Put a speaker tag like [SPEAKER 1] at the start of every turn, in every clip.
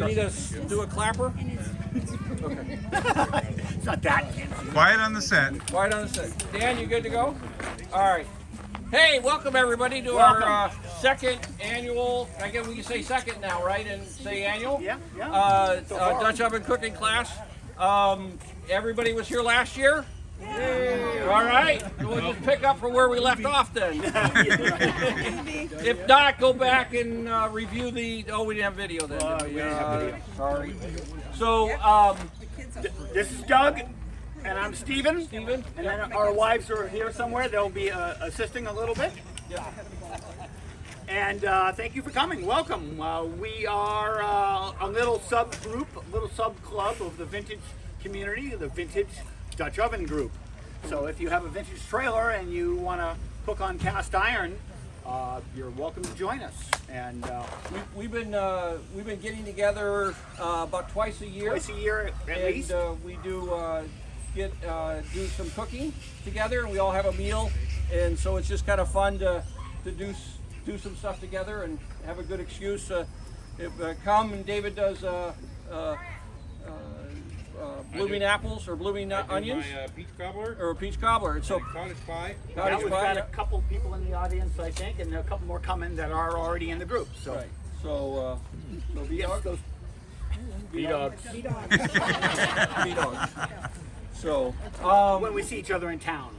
[SPEAKER 1] we need to do a clapper?
[SPEAKER 2] Okay. It's not that.
[SPEAKER 3] Quiet on the set.
[SPEAKER 1] Quiet on the set. Dan, you good to go? All right. Hey, welcome everybody to our second annual, I guess we can say second now, right? And say annual?
[SPEAKER 2] Yeah.
[SPEAKER 1] Dutch oven cooking class. Everybody was here last year? Yay. All right, we'll just pick up from where we left off then. If not, go back and review the. Oh, we didn't have video then.
[SPEAKER 2] We didn't have video.
[SPEAKER 1] Sorry. So,
[SPEAKER 2] This is Doug, and I'm Steven.
[SPEAKER 1] Steven,
[SPEAKER 2] And then our wives are here somewhere. They'll be assisting a little bit.
[SPEAKER 1] yeah.
[SPEAKER 2] And thank you for coming. Welcome. We are a little subgroup, a little sub-club of the vintage community, the Vintage Dutch Oven Group. So if you have a vintage trailer and you want to cook on cast iron, you're welcome to join us. And
[SPEAKER 1] We've been getting together about twice a year.
[SPEAKER 2] twice a year at least.
[SPEAKER 1] And we do do some cooking together, and we all have a meal, and so it's just kind of fun to do some stuff together and have a good excuse. Come and David does blooming apples or blooming onions.
[SPEAKER 4] My peach cobbler.
[SPEAKER 1] Or a peach cobbler. And so
[SPEAKER 4] Cottage pie.
[SPEAKER 2] Now we've got a couple people in the audience, I think, and a couple more coming that are already in the group. So,
[SPEAKER 1] right. So
[SPEAKER 2] those B-dogs.
[SPEAKER 1] B-dogs. So
[SPEAKER 2] When we see each other in town.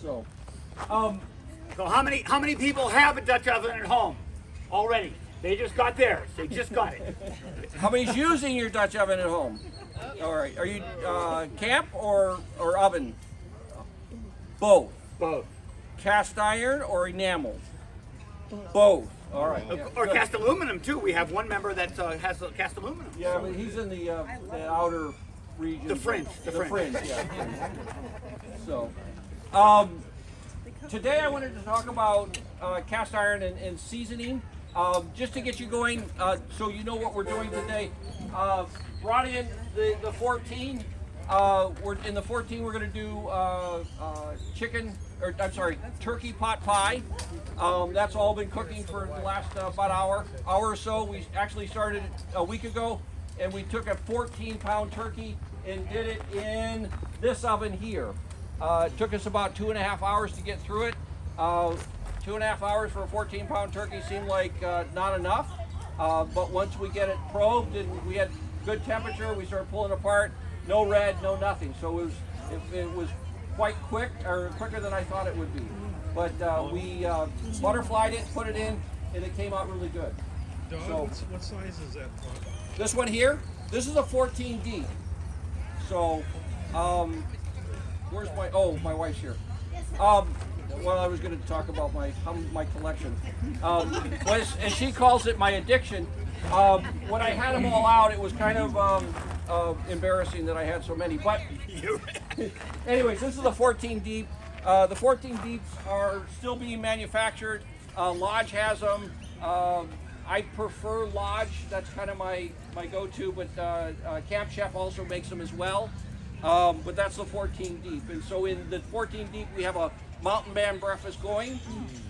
[SPEAKER 1] so
[SPEAKER 2] So how many people have a Dutch oven at home already? They just got theirs. They just got it.
[SPEAKER 1] how many's using your Dutch oven at home? All right. Are you camp or oven? Both.
[SPEAKER 2] Both.
[SPEAKER 1] Cast iron or enamel? Both. All right. Yeah,
[SPEAKER 2] Or
[SPEAKER 1] good.
[SPEAKER 2] cast aluminum too. We have one member that has cast aluminum.
[SPEAKER 1] Yeah, but he's in the outer region.
[SPEAKER 2] The fringe.
[SPEAKER 1] The fringe. Yeah. So, today I wanted to talk about cast iron and seasoning. Just to get you going, so you know what we're doing today. Brought in the 14. We're in the 14. We're going to do turkey pot pie. That's all been cooking for the last about hour or so. We actually started a week ago, and we took a 14-pound turkey and did it in this oven here. It took us about 2.5 hours to get through it. 2.5 hours for a 14-pound turkey seemed like not enough, but once we get it probed and we had good temperature, we started pulling apart. No red, no nothing. So it was quite quick, or quicker than I thought it would be. But we butterflied it, put it in, and it came out really good.
[SPEAKER 4] Dog,
[SPEAKER 1] So-
[SPEAKER 4] what size is that pot?
[SPEAKER 1] This one here, this is a 14 deep. So, where's my wife's here. Well, I was going to talk about my collection. And she calls it my addiction. When I had them all out, it was kind of embarrassing that I had so many. But anyways, this is the 14 deep. The 14 deeps are still being manufactured. Lodge has them. I prefer Lodge. That's kind of my go-to. But Camp Chef also makes them as well. But that's the 14 deep. And so in the 14 deep, we have a mountain band breakfast going.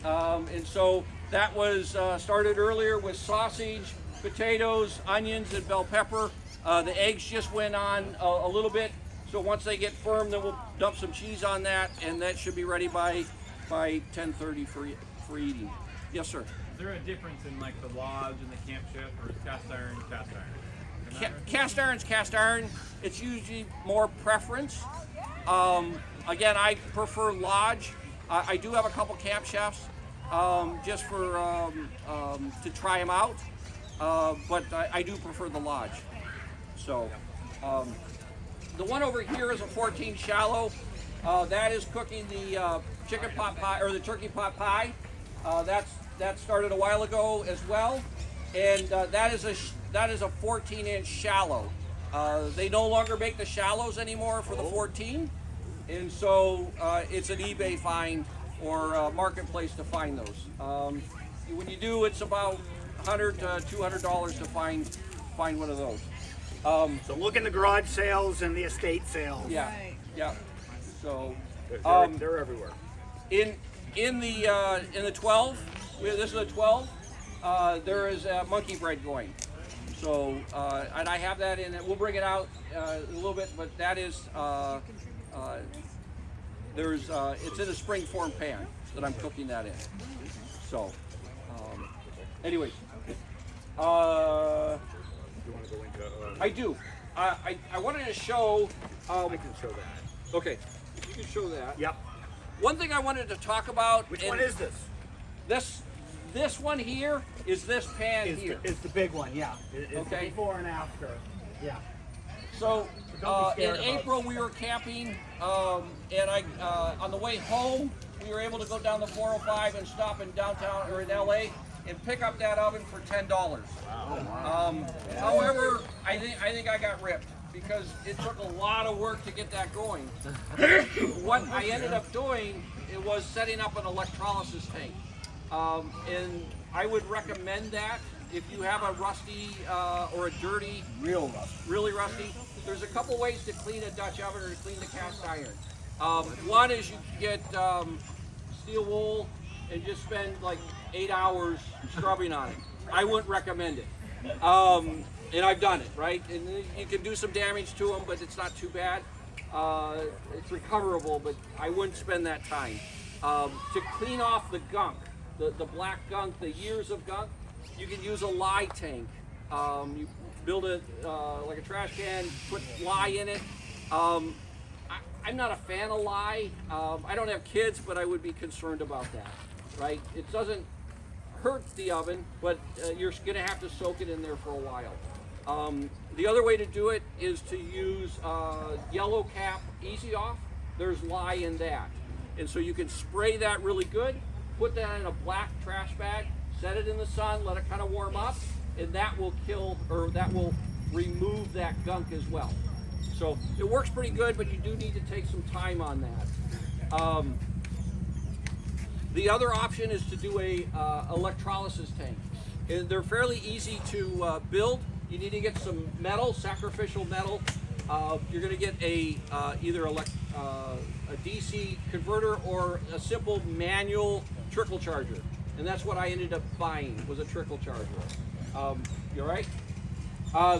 [SPEAKER 1] And so that was started earlier with sausage, potatoes, onions, and bell pepper. The eggs just went on a little bit. So once they get firm, then we'll dump some cheese on that, and that should be ready by 10:30 for eating. Yes, sir.
[SPEAKER 5] Is there a difference in like the Lodge and the Camp Chef, or is cast iron cast iron?
[SPEAKER 1] Cast iron's cast iron. It's usually more preference. Again, I prefer Lodge. I do have a couple Camp Chefs just for to try them out, but I do prefer the Lodge. So the one over here is a 14 shallow. That is cooking the chicken pot pie or the turkey pot pie. That started a while ago as well, and that is a 14-inch shallow. They no longer make the shallows anymore for the 14, and so it's an eBay find or marketplace to find those. When you do, it's about $100 to $200 to find one of those.
[SPEAKER 2] So look in the garage sales and the estate sales.
[SPEAKER 1] Yeah, yeah. So
[SPEAKER 2] They're everywhere.
[SPEAKER 1] in the 12, this is a 12. there is monkey bread going. So, and I have that in it. We'll bring it out a little bit, but that is, it's in a spring form pan that I'm cooking that in. So, anyways, I do. I wanted to show.
[SPEAKER 2] I can show that.
[SPEAKER 1] Okay, if you can show that.
[SPEAKER 2] Yep.
[SPEAKER 1] One thing I wanted to talk about.
[SPEAKER 2] Which one is this?
[SPEAKER 1] This one here is this pan here.
[SPEAKER 2] It's the big one, yeah. It's
[SPEAKER 1] Okay.
[SPEAKER 2] the before and after. Yeah.
[SPEAKER 1] So
[SPEAKER 2] don't be
[SPEAKER 1] in
[SPEAKER 2] scared about
[SPEAKER 1] April we were camping, and on the way home we were able to go down the 405 and stop in downtown or in LA and pick up that oven for $10. Wow. However, I think I got ripped because it took a lot of work to get that going. What I ended up doing, it was setting up an electrolysis tank. And I would recommend that if you have a rusty or a dirty, really rusty. There's a couple ways to clean a Dutch oven or to clean the cast iron. One is you get steel wool and just spend like 8 hours scrubbing on it. I wouldn't recommend it. And I've done it, right? And you can do some damage to them, but it's not too bad. It's recoverable, but I wouldn't spend that time. To clean off the gunk, the black gunk, the years of gunk, you can use a lye tank. You build it like a trash can, put lye in it. I'm not a fan of lye. I don't have kids, but I would be concerned about that, right? It doesn't hurt the oven, but you're gonna have to soak it in there for a while. The other way to do it is to use yellow cap easy off. There's lye in that. And so you can spray that really good, put that in a black trash bag, set it in the sun, let it kind of warm up, and that will kill, or that will remove that gunk as well. So it works pretty good, but you do need to take some time on that. The other option is to do a electrolysis tank. And they're fairly easy to build. You need to get some metal, sacrificial metal. You're going to get either a DC converter or a simple manual trickle charger, and that's what I ended up buying, was a trickle charger. You all right?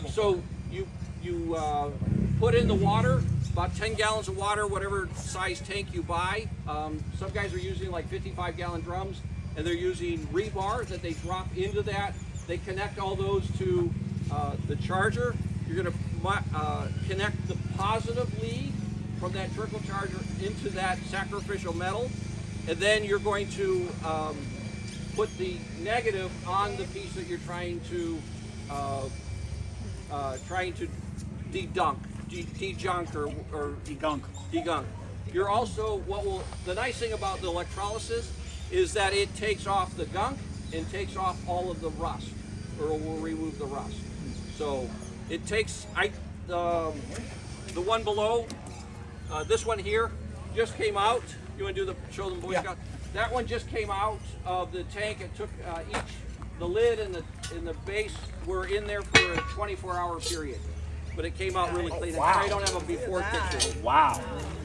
[SPEAKER 1] So you put in the water, about 10 gallons of water, whatever size tank you buy. Some guys are using like 55-gallon drums, and they're using rebar that they drop into that. They connect all those to the charger. You're going to connect the positive lead from that trickle charger into that sacrificial metal, and then you're going to put the negative on the piece that you're trying to de-junk or degunk. You're also, the nice thing about the electrolysis is that it takes off the gunk and takes off all of the rust, or will remove the rust. So it takes, the one below, this one here just came out. You want to show them Boy Scout? That one just came out of the tank. It took the lid and the base were in there for a 24-hour period. But it came out really clean.
[SPEAKER 2] Wow.
[SPEAKER 1] I don't have a before picture.
[SPEAKER 2] Wow.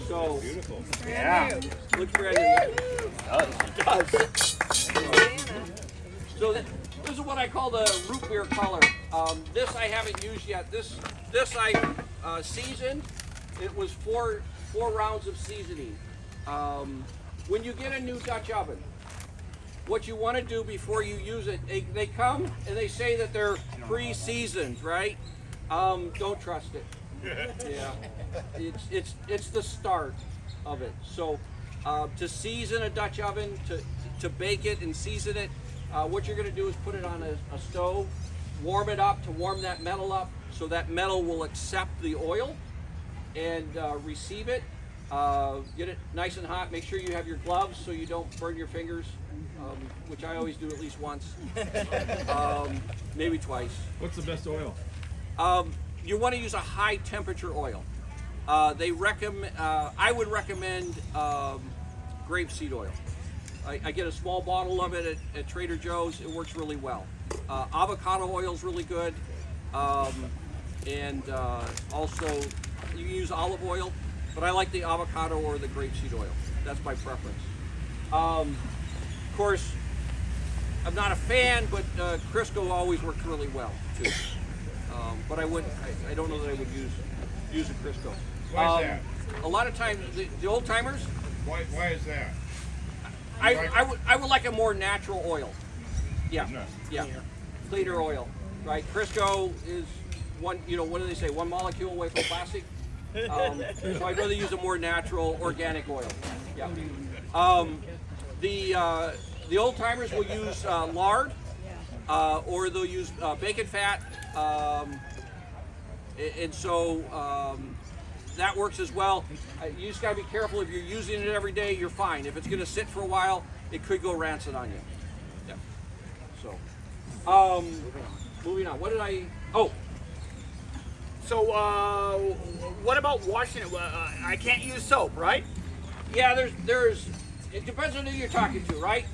[SPEAKER 1] So,
[SPEAKER 4] Beautiful.
[SPEAKER 2] Yeah.
[SPEAKER 1] looks brand new.
[SPEAKER 2] It does.
[SPEAKER 1] So this is what I call the root beer color. This I haven't used yet. This I seasoned. It was four rounds of seasoning. When you get a new Dutch oven, what you want to do before you use it, they come and they say that they're pre-seasoned, right? Don't trust it. Yeah, it's the start of it. So to season a Dutch oven, to bake it and season it, what you're going to do is put it on a stove, warm it up to warm that metal up, so that metal will accept the oil and receive it. Get it nice and hot. Make sure you have your gloves so you don't burn your fingers, which I always do at least once, maybe twice.
[SPEAKER 4] What's the best oil?
[SPEAKER 1] You want to use a high temperature oil. They recommend. I would recommend grapeseed oil. I get a small bottle of it at Trader Joe's. It works really well. Avocado oil is really good, and also you can use olive oil, but I like the avocado or the grapeseed oil. That's my preference. Of course, I'm not a fan, but Crisco always works really well too. But I don't know that I would use a Crisco.
[SPEAKER 4] Why is that?
[SPEAKER 1] A lot of times, the old timers,
[SPEAKER 4] Why is that?
[SPEAKER 1] I would like a more natural oil. Yeah,
[SPEAKER 4] Nice.
[SPEAKER 1] yeah, cleaner oil, right? Crisco is one. What do they say? One molecule away from plastic. So I'd rather use a more natural, organic oil. Yeah. The old timers will use lard, or they'll use bacon fat, and so that works as well. You just gotta be careful. If you're using it every day, you're fine. If it's gonna sit for a while, it could go rancid on you. Yeah. So, moving on. What did I? Oh.
[SPEAKER 2] So, what about washing it? I can't use soap, right?
[SPEAKER 1] Yeah, there's. It depends on who you're talking to, right?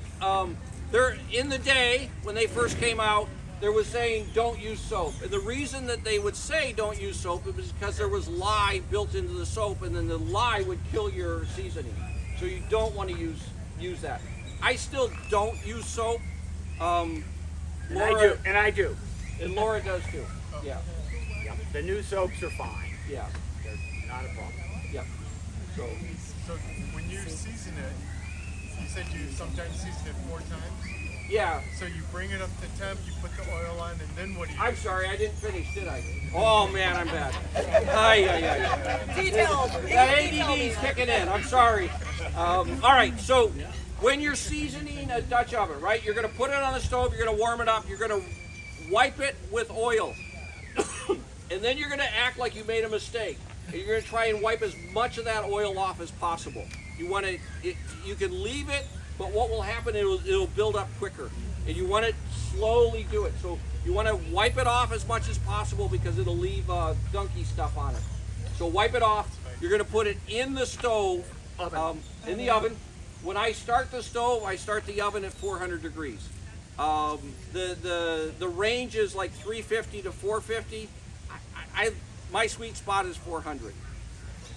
[SPEAKER 1] There in the day when they first came out, there was saying don't use soap, and the reason that they would say don't use soap was because there was lye built into the soap, and then the lye would kill your seasoning. So you don't want to use that. I still don't use soap.
[SPEAKER 2] And I do.
[SPEAKER 1] And Laura does too. Yeah.
[SPEAKER 2] Yeah. The new soaps are fine.
[SPEAKER 1] Yeah.
[SPEAKER 2] They're not a problem.
[SPEAKER 1] Yeah.
[SPEAKER 3] So when you season it, you said you sometimes season it 4 times.
[SPEAKER 1] Yeah.
[SPEAKER 3] So you bring it up to temp, you put the oil on, and then what do you
[SPEAKER 1] I'm sorry, I didn't finish, did I? Oh man, I'm bad. Ay.
[SPEAKER 6] Detailed.
[SPEAKER 1] That ADD's kicking in. I'm sorry. All right, so when you're seasoning a Dutch oven, right, you're going to put it on the stove, you're going to warm it up, you're going to wipe it with oil. And then you're going to act like you made a mistake. And you're going to try and wipe as much of that oil off as possible. You want to, you can leave it, but what will happen, it'll build up quicker. And you want to slowly do it. So you want to wipe it off as much as possible because it'll leave gunky stuff on it. So wipe it off. You're going to put it in the stove, in the oven. When I start the stove, I start the oven at 400 degrees. The range is like 350 to 450. My sweet spot is 400.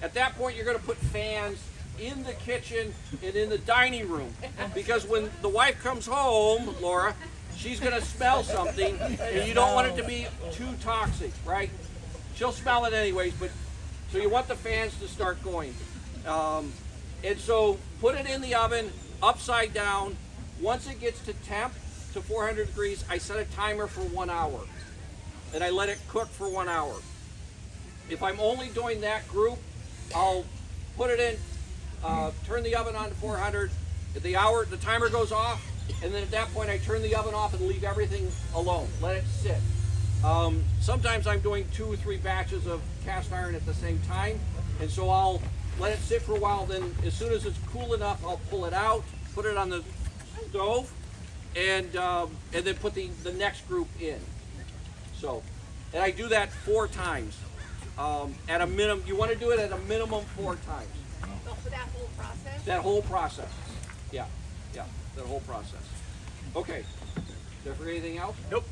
[SPEAKER 1] At that point, you're going to put fans in the kitchen and in the dining room, because when the wife comes home, Laura, she's going to smell something, and you don't want it to be too toxic, right? She'll smell it anyways, but so you want the fans to start going. And so put it in the oven upside down. Once it gets to temp, to 400 degrees, I set a timer for 1 hour, and I let it cook for 1 hour. If I'm only doing that group, I'll put it in, turn the oven on to 400. At the timer goes off, and then at that point I turn the oven off and leave everything alone. Let it sit. Sometimes I'm doing 2 or 3 batches of cast iron at the same time, and so I'll let it sit for a while. Then as soon as it's cool enough, I'll pull it out, put it on the stove, and then put the next group in. So, and I do that 4 times. At a minimum, you want to do it at a minimum 4 times.
[SPEAKER 6] So for that whole process?
[SPEAKER 1] That whole process. Yeah, that whole process. Okay. Did I forget anything else?
[SPEAKER 2] Nope.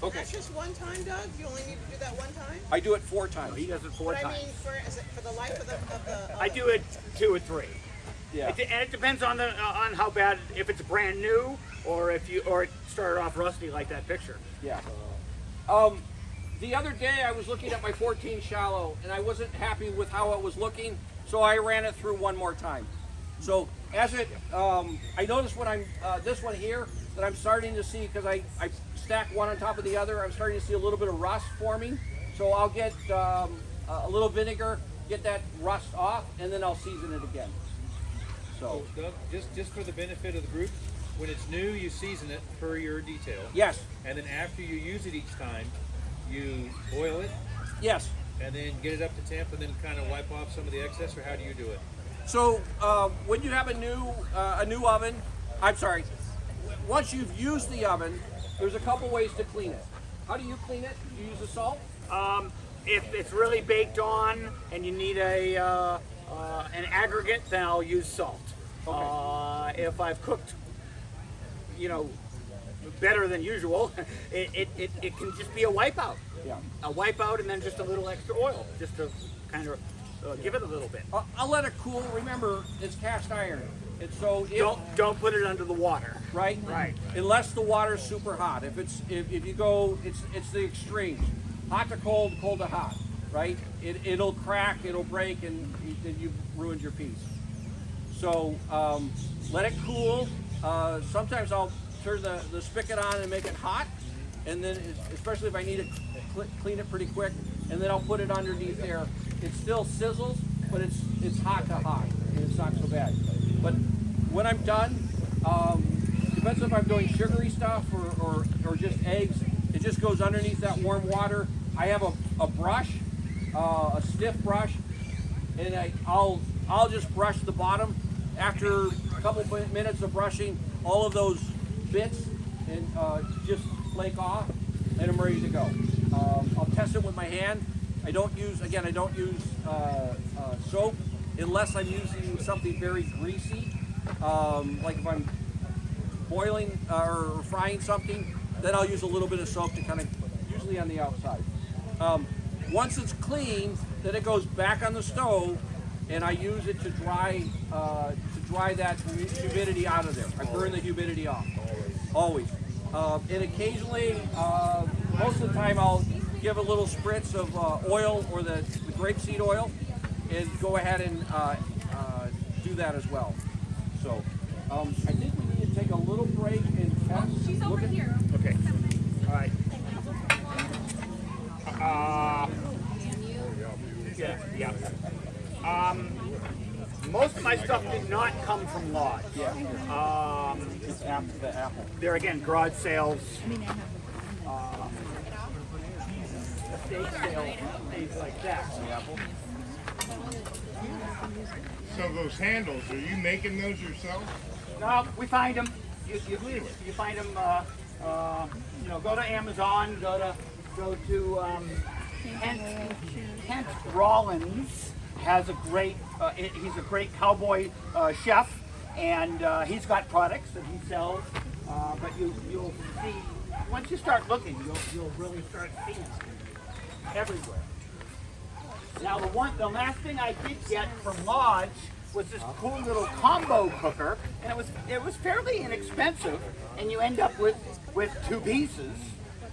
[SPEAKER 1] Okay.
[SPEAKER 6] That's just one time, Doug? You only need to do that one time?
[SPEAKER 1] I do it 4 times.
[SPEAKER 2] He does it 4
[SPEAKER 6] But I
[SPEAKER 2] times.
[SPEAKER 6] mean, is it for the life of the
[SPEAKER 2] I do it 2 or 3.
[SPEAKER 1] Yeah.
[SPEAKER 2] And it depends on on how bad, if it's brand new, or if it started off rusty like that picture.
[SPEAKER 1] Yeah. The other day I was looking at my 14 shallow, and I wasn't happy with how it was looking, so I ran it through 1 more time. So as it, I noticed when I'm, this one here, that I'm starting to see, because I stack one on top of the other, I'm starting to see a little bit of rust forming. So I'll get a little vinegar, get that rust off, and then I'll season it again. So,
[SPEAKER 7] Doug, just for the benefit of the group, when it's new, you season it per your detail.
[SPEAKER 1] yes,
[SPEAKER 7] And then after you use it each time, you boil it
[SPEAKER 1] yes.
[SPEAKER 7] and then get it up to temp and then kind of wipe off some of the excess, or how do you do it?
[SPEAKER 1] So when you have a new oven, I'm sorry, once you've used the oven, there's a couple ways to clean it. How do you clean it? Do you use the salt?
[SPEAKER 2] If it's really baked on and you need an aggregate, then I'll use salt.
[SPEAKER 1] Okay.
[SPEAKER 2] If I've cooked, better than usual, it can just be a wipeout.
[SPEAKER 1] Yeah.
[SPEAKER 2] A wipeout and then just a little extra oil, just to kind of give it a little bit.
[SPEAKER 1] I'll let it cool. Remember, it's cast iron. And so if,
[SPEAKER 2] Don't put it under the water.
[SPEAKER 1] right?
[SPEAKER 2] Right.
[SPEAKER 1] Unless the water's super hot. If you go, it's the extremes. Hot to cold, cold to hot, right? It'll crack, it'll break, and then you've ruined your piece. So let it cool. Sometimes I'll turn the spigot on and make it hot, and then especially if I need to clean it pretty quick, and then I'll put it underneath there. It still sizzles, but it's hot to hot, and it's not so bad. But when I'm done, depends if I'm doing sugary stuff or just eggs. It just goes underneath that warm water. I have a brush, a stiff brush, and I'll just brush the bottom. After a couple minutes of brushing, all of those bits and just flake off, and I'm ready to go. I'll test it with my hand. I don't use soap unless I'm using something very greasy, like if I'm boiling or frying something. Then I'll use a little bit of soap to kind of, usually on the outside. Once it's clean, then it goes back on the stove, and I use it to dry that humidity out of there. I burn the humidity off, always. And occasionally, most of the time, I'll give a little spritz of oil or the grapeseed oil, and go ahead and do that as well. So I think we need to take a little break and test.
[SPEAKER 6] She's over here.
[SPEAKER 2] Okay. All right. Yeah. Most of my stuff did not come from Lodge.
[SPEAKER 1] It's after the apple.
[SPEAKER 2] They're again garage sales, estate sales, things like that.
[SPEAKER 4] So those handles, are you making those yourself?
[SPEAKER 2] No, we find them. You find them. Go to Amazon. Go to Kent Rollins has a great. He's a great cowboy chef, and he's got products that he sells. But you'll see once you start looking, you'll really start seeing them everywhere. Now the last thing I did get from Lodge was this cool little combo cooker, and it was fairly inexpensive, and you end up with two pieces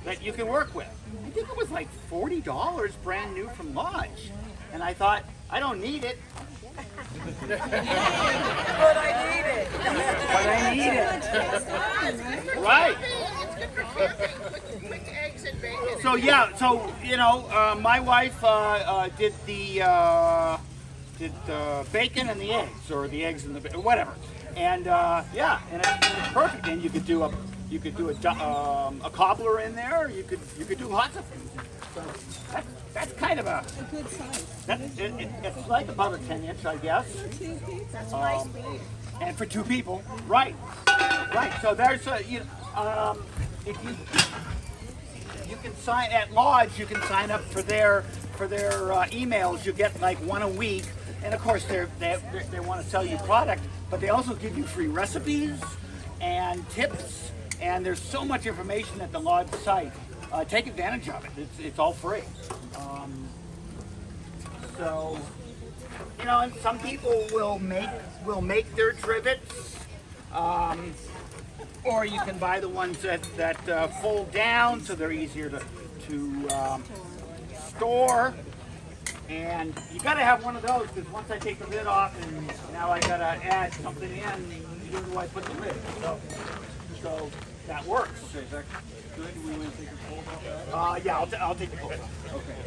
[SPEAKER 2] that you can work with. I think it was like $40 brand new from Lodge, and I thought I don't need it.
[SPEAKER 6] But I need it.
[SPEAKER 2] But I need it. Right.
[SPEAKER 6] Quick eggs and bacon.
[SPEAKER 2] So yeah, my wife did the bacon and the eggs, or the eggs and the whatever, and and it's perfect. And you could do a cobbler in there. You could do lots of things. So that's kind of a
[SPEAKER 6] Good size.
[SPEAKER 2] it's like about a 10-inch, I guess.
[SPEAKER 6] That's a nice beef.
[SPEAKER 2] And for two people, right. So there's if you can sign at Lodge, you can sign up for their emails. You get like one a week, and of course they want to sell you product, but they also give you free recipes and tips. And there's so much information at the Lodge site. Take advantage of it. It's all free. So, and some people will make their trivets, or you can buy the ones that fold down, so they're easier to store. And you got to have one of those, because once I take the lid off, and now I got to add something in, where do I put the lid? So that works.
[SPEAKER 1] Okay, is that good? Do we want to take a cold off that?
[SPEAKER 2] Yeah, I'll take the cold off.
[SPEAKER 1] Okay.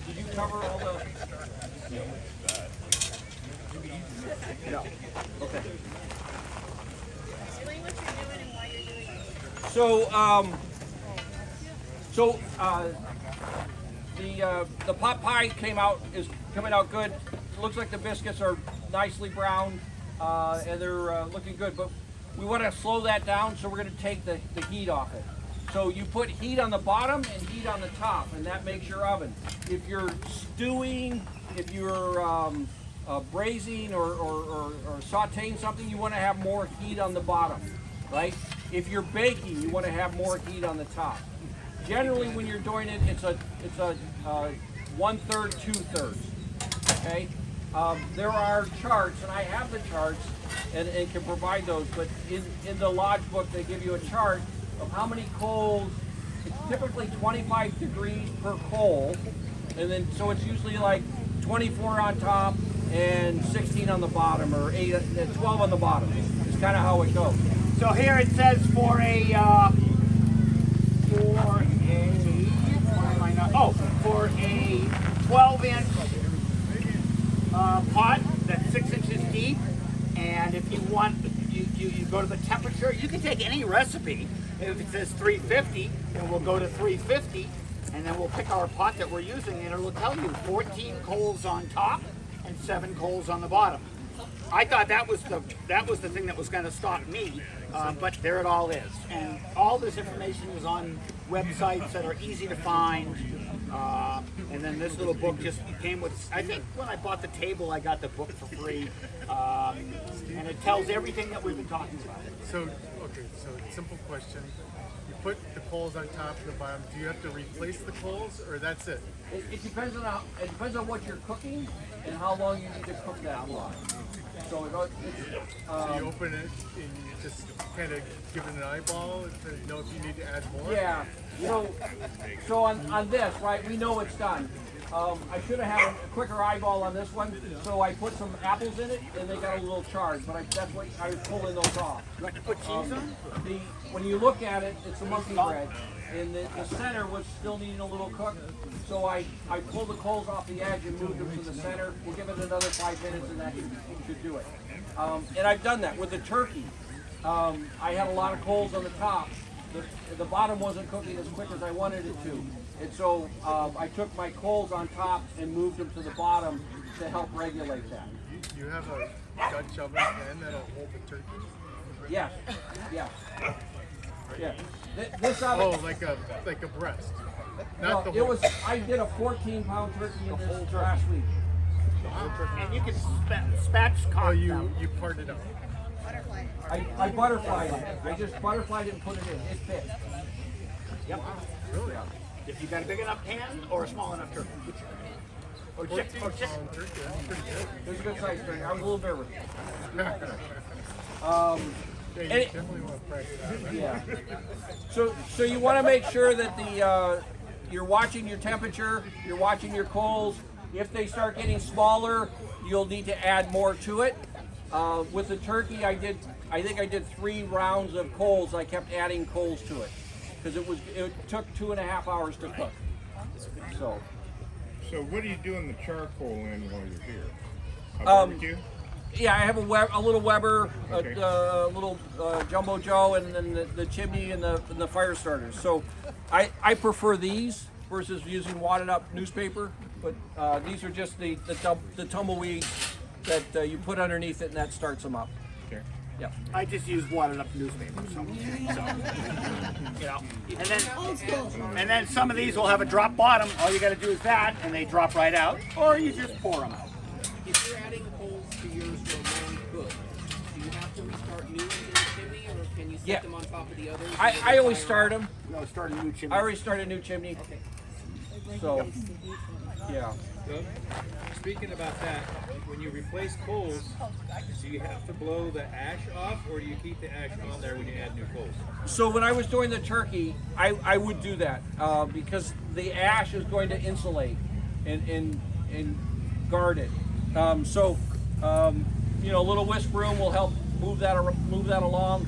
[SPEAKER 1] Did you cover all the? No. Okay.
[SPEAKER 6] Explain what you're doing and why you're doing it.
[SPEAKER 1] So, the pot pie is coming out good. Looks like the biscuits are nicely browned, and they're looking good. But we want to slow that down, so we're going to take the heat off it. So you put heat on the bottom and heat on the top, and that makes your oven. If you're stewing, if you're braising or sauteing something, you want to have more heat on the bottom, right? If you're baking, you want to have more heat on the top. Generally, when you're doing it, it's a 1/3, 2/3. Okay. there are charts, and I have the charts and can provide those, but in the lodge book they give you a chart of how many coals. It's typically 25 degrees per coal, and then so it's usually like 24 on top and 16 on the bottom, or 12 on the bottom. It's kind of how it goes.
[SPEAKER 2] So here it says for a for a 12-inch pot that's 6 inches deep, and if you want, you go to the temperature. You can take any recipe. If it says 350, then we'll go to 350, and then we'll pick our pot that we're using, and it'll tell you 14 coals on top and 7 coals on the bottom. I thought that was the thing that was going to stop me, but there it all is, and all this information is on websites that are easy to find. And then this little book just came with. I think when I bought the table, I got the book for free, and it tells everything that we've been talking about.
[SPEAKER 3] So, okay, so simple question. You put the coals on top and the bottom. Do you have to replace the coals, or that's it?
[SPEAKER 1] It depends on what you're cooking and how long you need to cook that for. So
[SPEAKER 3] So you open it and you just kind of give it an eyeball to know if you need to add more?
[SPEAKER 1] yeah. So on this, right, we know it's done. I should have had a quicker eyeball on this one, so I put some apples in it, and they got a little charge. But that's what I was pulling those off.
[SPEAKER 2] You like to put cheese on?
[SPEAKER 1] When you look at it, it's a monkey bread, and the center was still needing a little cook. So I pulled the coals off the edge and moved them to the center. We'll give it another 5 minutes, and that should do it. And I've done that with the turkey. I had a lot of coals on the top. The bottom wasn't cooking as quick as I wanted it to. And so I took my coals on top and moved them to the bottom to help regulate that.
[SPEAKER 3] You have a Dutch oven pan that'll hold the turkey?
[SPEAKER 1] Yes, yes, yeah. This oven,
[SPEAKER 3] Oh, like a breast.
[SPEAKER 1] no,
[SPEAKER 3] Not the
[SPEAKER 1] it
[SPEAKER 3] whole.
[SPEAKER 1] was. I did a 14-pound turkey in this last week.
[SPEAKER 2] And you can spatchcock
[SPEAKER 3] Oh, you
[SPEAKER 2] them.
[SPEAKER 3] part it out.
[SPEAKER 1] I butterflied it. I just butterflied it and put it in. It fit.
[SPEAKER 2] Yep.
[SPEAKER 3] Really?
[SPEAKER 2] If you got a big enough pan or a small enough turkey. Or
[SPEAKER 3] 14
[SPEAKER 2] chicken.
[SPEAKER 3] pound turkey, that's pretty good.
[SPEAKER 1] It was a good size turkey. I was a little nervous.
[SPEAKER 3] Yeah, you
[SPEAKER 1] And-
[SPEAKER 3] definitely want to practice that.
[SPEAKER 1] Yeah. So you want to make sure that you're watching your temperature, you're watching your coals. If they start getting smaller, you'll need to add more to it. With the turkey, I think I did 3 rounds of coals. I kept adding coals to it because it took 2.5 hours to cook.
[SPEAKER 4] So what are you doing the charcoal in while you're here? A
[SPEAKER 1] Um,
[SPEAKER 4] barbecue?
[SPEAKER 1] Yeah, I have a little Weber,
[SPEAKER 4] Okay.
[SPEAKER 1] a little Jumbo Joe, and then the chimney and the fire starters. So I prefer these versus using wadded up newspaper. But these are just the tumbleweed that you put underneath it, and that starts them up.
[SPEAKER 4] Okay.
[SPEAKER 1] Yep.
[SPEAKER 2] I just use wadded up newspaper. So you know, and then some of these will have a drop bottom. All you got to do is that, and they drop right out, or you just pour them out.
[SPEAKER 8] If you're adding coals to yours for a long cook, do you have to restart new into the chimney, or can you set
[SPEAKER 1] Yeah.
[SPEAKER 8] them on top of the others?
[SPEAKER 1] I always start them.
[SPEAKER 2] No, start a new chimney.
[SPEAKER 1] I already started a new chimney. So, yeah.
[SPEAKER 7] Doug, speaking about that, when you replace coals, do you have to blow the ash off, or do you keep the ash on there when you add new coals?
[SPEAKER 1] So when I was doing the turkey, I would do that because the ash is going to insulate and guard it. You know, a little whisk broom will help move that along.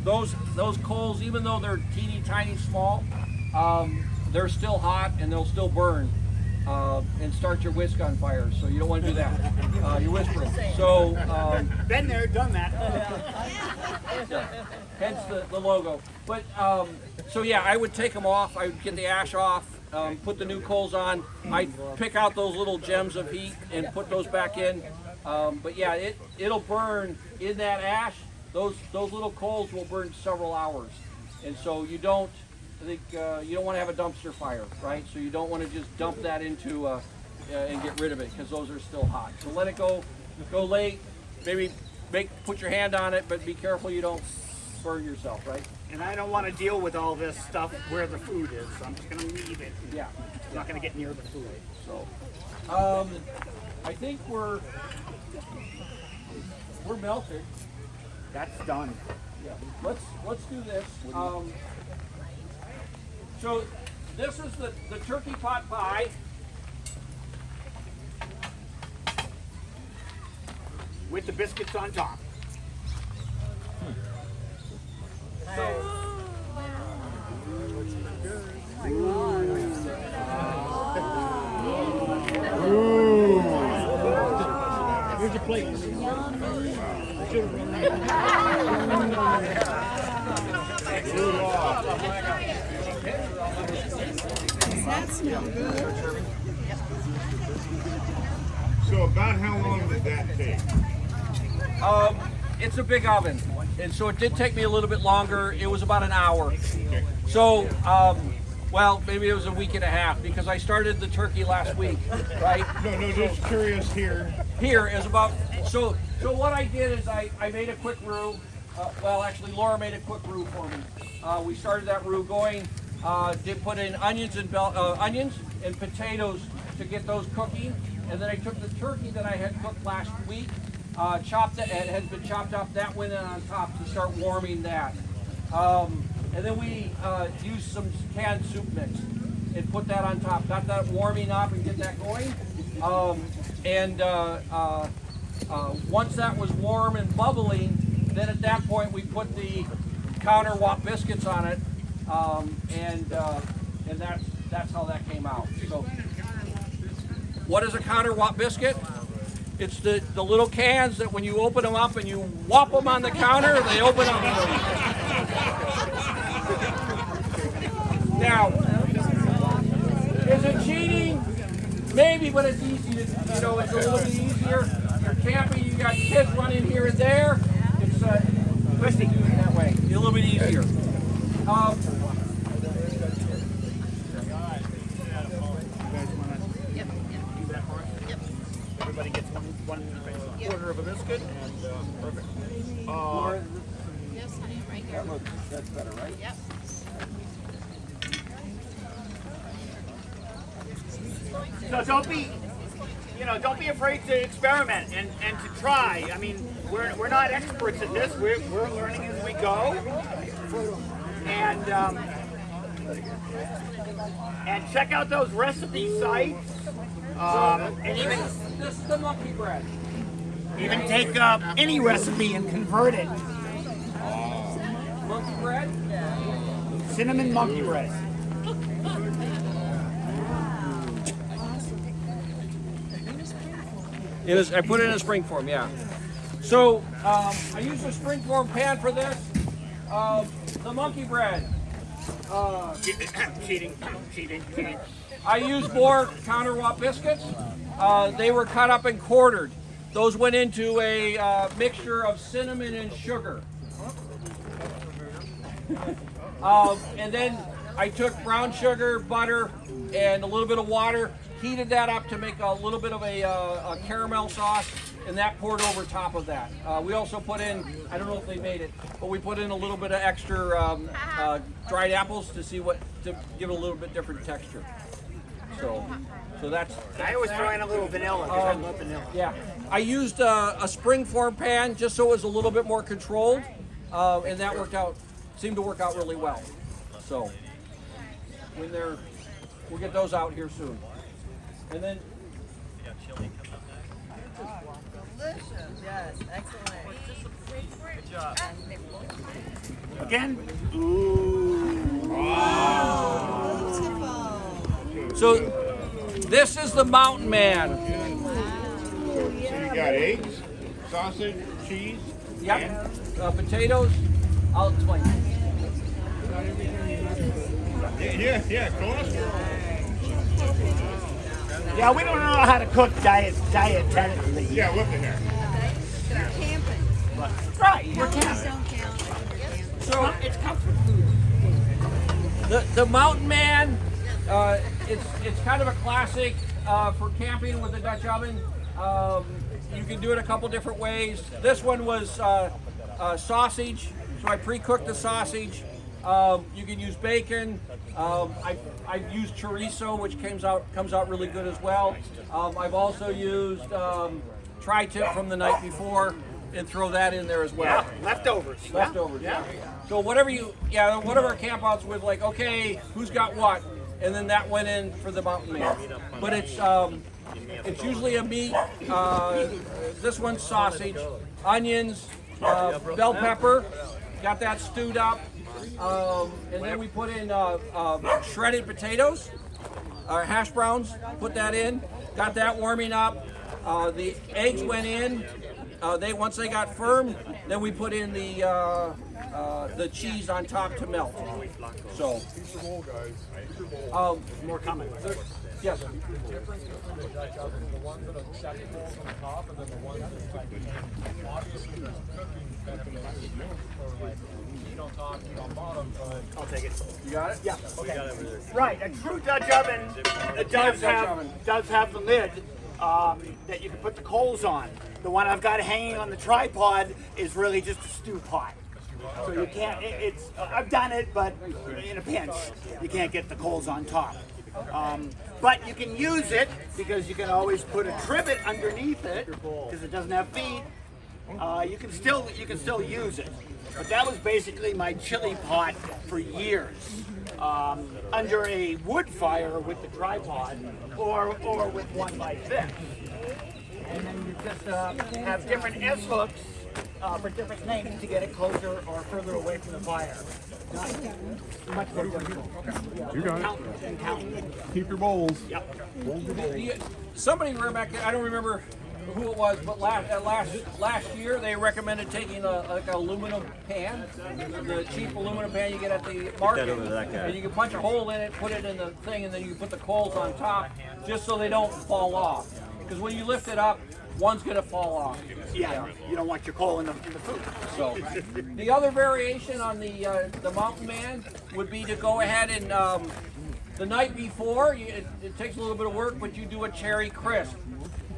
[SPEAKER 1] Those coals, even though they're teeny tiny small, they're still hot and they'll still burn and start your whisk on fire. So you don't want to do that. Your whisk broom. So.
[SPEAKER 2] Been there, done that.
[SPEAKER 1] Hence the logo. But so yeah, I would take them off. I would get the ash off, put the new coals on. I'd pick out those little gems of heat and put those back in. But yeah, it'll burn in that ash. Those little coals will burn several hours, and so you don't want to have a dumpster fire, right? So you don't want to just dump that into and get rid of it because those are still hot. So let it go late. Maybe put your hand on it, but be careful you don't burn yourself, right?
[SPEAKER 2] And I don't want to deal with all this stuff where the food is, so I'm just going to leave it.
[SPEAKER 1] Yeah.
[SPEAKER 2] I'm not going to get near the food.
[SPEAKER 1] So, I think we're melted.
[SPEAKER 2] That's done.
[SPEAKER 1] Yeah. Let's do this. So this is the turkey pot pie.
[SPEAKER 2] With the biscuits on top.
[SPEAKER 7] Here's your plate.
[SPEAKER 4] So about how long did that take?
[SPEAKER 1] It's a big oven, and so it did take me a little bit longer. It was about an hour. So, well, maybe it was a week and a half because I started the turkey last week, right?
[SPEAKER 4] No, just curious here.
[SPEAKER 1] Here is about, so what I did is I made a quick roux. Well, actually, Laura made a quick roux for me. We started that roux going. Did put in onions and potatoes to get those cooking, and then I took the turkey that I had cooked last week, chopped it. It has been chopped up. That went in on top to start warming that, and then we used some canned soup mix and put that on top. Got that warming up and get that going, once that was warm and bubbling, then at that point we put the counter wop biscuits on it, and that's how that came out. So, what is a counter wop biscuit? It's the little cans that when you open them up and you whop them on the counter, they open up. Now, is it cheating? Maybe, but it's easy to, it's a little bit easier. You're camping, you got kids running here and there. It's twisting that way. It's a little bit easier.
[SPEAKER 2] Everybody gets one quarter of a biscuit, and perfect.
[SPEAKER 6] Yes, honey, right here.
[SPEAKER 1] That's better, right?
[SPEAKER 6] Yep.
[SPEAKER 2] So don't be afraid to experiment and to try. I mean, we're not experts at this. We're learning as we go, and check out those recipe sites. And even
[SPEAKER 1] This is the monkey bread.
[SPEAKER 2] take any recipe and convert it.
[SPEAKER 1] Monkey bread?
[SPEAKER 2] Cinnamon monkey bread.
[SPEAKER 1] I put it in a spring form, yeah. So I use a spring form pan for this. The monkey bread.
[SPEAKER 2] Cheating.
[SPEAKER 1] I use more counter wop biscuits. They were cut up and quartered. Those went into a mixture of cinnamon and sugar. And then I took brown sugar, butter, and a little bit of water, heated that up to make a little bit of a caramel sauce, and that poured over top of that. We also put in, I don't know if they made it, but we put in a little bit of extra dried apples to give it a little bit different texture. So that's
[SPEAKER 2] I always throw in a little vanilla because I love vanilla.
[SPEAKER 1] yeah. I used a spring form pan just so it was a little bit more controlled, and that seemed to work out really well. So we'll get those out here soon. And then
[SPEAKER 6] Delicious. Yes, excellent. Good job.
[SPEAKER 2] Again.
[SPEAKER 1] so this is the Mountain Man.
[SPEAKER 4] So you got eggs, sausage, cheese.
[SPEAKER 1] Yep. Potatoes. I'll explain.
[SPEAKER 4] Yeah, cholesterol.
[SPEAKER 2] Yeah, we don't know how to cook dietetically.
[SPEAKER 4] Yeah, what the heck?
[SPEAKER 2] Right, we're camping.
[SPEAKER 1] So
[SPEAKER 2] It's comfort food.
[SPEAKER 1] the Mountain Man, it's kind of a classic for camping with the Dutch oven. You can do it a couple different ways. This one was sausage, so I pre-cooked the sausage, You can use bacon. I've used chorizo, which comes out really good as well. I've also used tri-tip from the night before and throw that in there as well.
[SPEAKER 2] Yeah, leftovers.
[SPEAKER 1] Leftovers, yeah. So whatever one of our campouts with, like, okay, who's got what, and then that went in for the mountain man. But it's usually a meat. This one's sausage, onions, bell pepper. Got that stewed up, and then we put in shredded potatoes, hash browns. Put that in. Got that warming up. The eggs went in. Once they got firm, then we put in the cheese on top to melt. So,
[SPEAKER 2] More coming.
[SPEAKER 1] yes.
[SPEAKER 2] I'll take it.
[SPEAKER 1] You got it?
[SPEAKER 2] Yeah. Okay. Right. A true Dutch oven does have the lid that you can put the coals on. The one I've got hanging on the tripod is really just a stew pot. So you can't. I've done it, but in a pinch, you can't get the coals on top. But you can use it because you can always put a trivet underneath it because it doesn't have feet. You can still use it. But that was basically my chili pot for years, under a wood fire with the tripod, or with one like this. And then you just have different S hooks for different things to get it closer or further away from the fire. Much more difficult.
[SPEAKER 4] You got it.
[SPEAKER 2] And count.
[SPEAKER 4] Keep your bowls.
[SPEAKER 2] Yep.
[SPEAKER 1] Somebody I don't remember who it was, but last year they recommended taking like an aluminum pan, the cheap aluminum pan you get at the market, and you can punch a hole in it, put it in the thing, and then you can put the coals on top, just so they don't fall off. Because when you lift it up, one's going to fall off.
[SPEAKER 2] Yeah, you don't want your coal in the food.
[SPEAKER 1] So the other variation on the Mountain Man would be to go ahead and the night before, it takes a little bit of work, but you do a cherry crisp,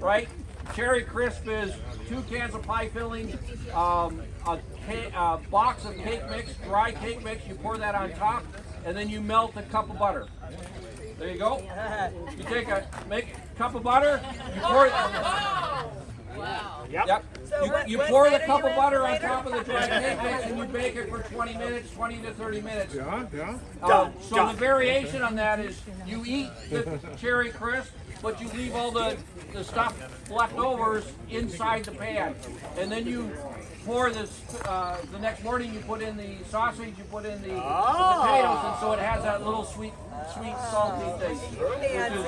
[SPEAKER 1] right? Cherry crisp is 2 cans of pie filling, a box of cake mix, dry cake mix. You pour that on top, and then you melt a cup of butter. There you go. You take a cup of butter. You pour it. Yep. You pour the cup of butter on top of the dry cake mix, and you bake it for 20 minutes, 20 to 30 minutes.
[SPEAKER 4] Yeah.
[SPEAKER 1] So the variation on that is you eat the cherry crisp, but you leave all the stuff leftovers inside the pan, and then you pour this. The next morning, you put in the sausage, you put in the potatoes, and so it has that little sweet, salty taste, which is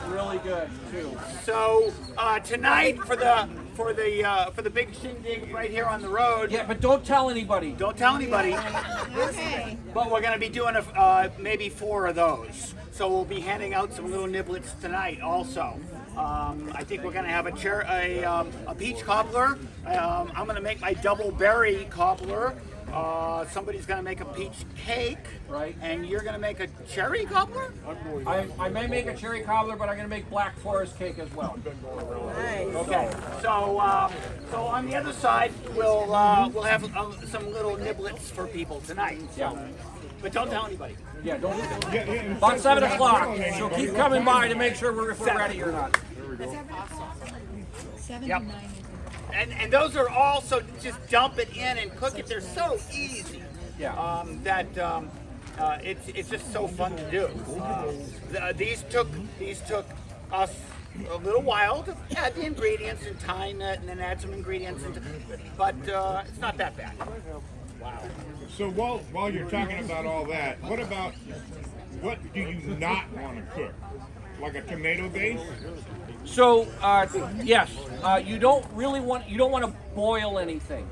[SPEAKER 1] really good too.
[SPEAKER 2] So tonight for the big shindig right here on the road.
[SPEAKER 1] Yeah, but don't tell anybody.
[SPEAKER 2] Don't tell anybody.
[SPEAKER 6] Okay.
[SPEAKER 2] But we're going to be doing maybe 4 of those. So we'll be handing out some little niblets tonight also. I think we're going to have a peach cobbler. I'm going to make my double berry cobbler. Somebody's going to make a peach cake.
[SPEAKER 1] Right.
[SPEAKER 2] And you're going to make a cherry cobbler?
[SPEAKER 1] I may make a cherry cobbler, but I'm going to make black forest cake as well.
[SPEAKER 6] Nice.
[SPEAKER 2] Okay. So on the other side, we'll have some little niblets for people tonight.
[SPEAKER 1] Yeah.
[SPEAKER 2] But don't tell anybody.
[SPEAKER 1] Yeah, don't. About 7 o'clock. So keep coming by to make sure if we're ready or not.
[SPEAKER 6] 7
[SPEAKER 2] Yep.
[SPEAKER 6] to 9.
[SPEAKER 2] And those are all, so just dump it in and cook it. They're so easy.
[SPEAKER 1] Yeah.
[SPEAKER 2] It's just so fun to do. These took us a little while to add the ingredients and time it, and then add some ingredients but it's not that bad. Wow.
[SPEAKER 4] So while you're talking about all that, what do you not want to cook? Like a tomato base?
[SPEAKER 1] So yes, you don't want to boil anything.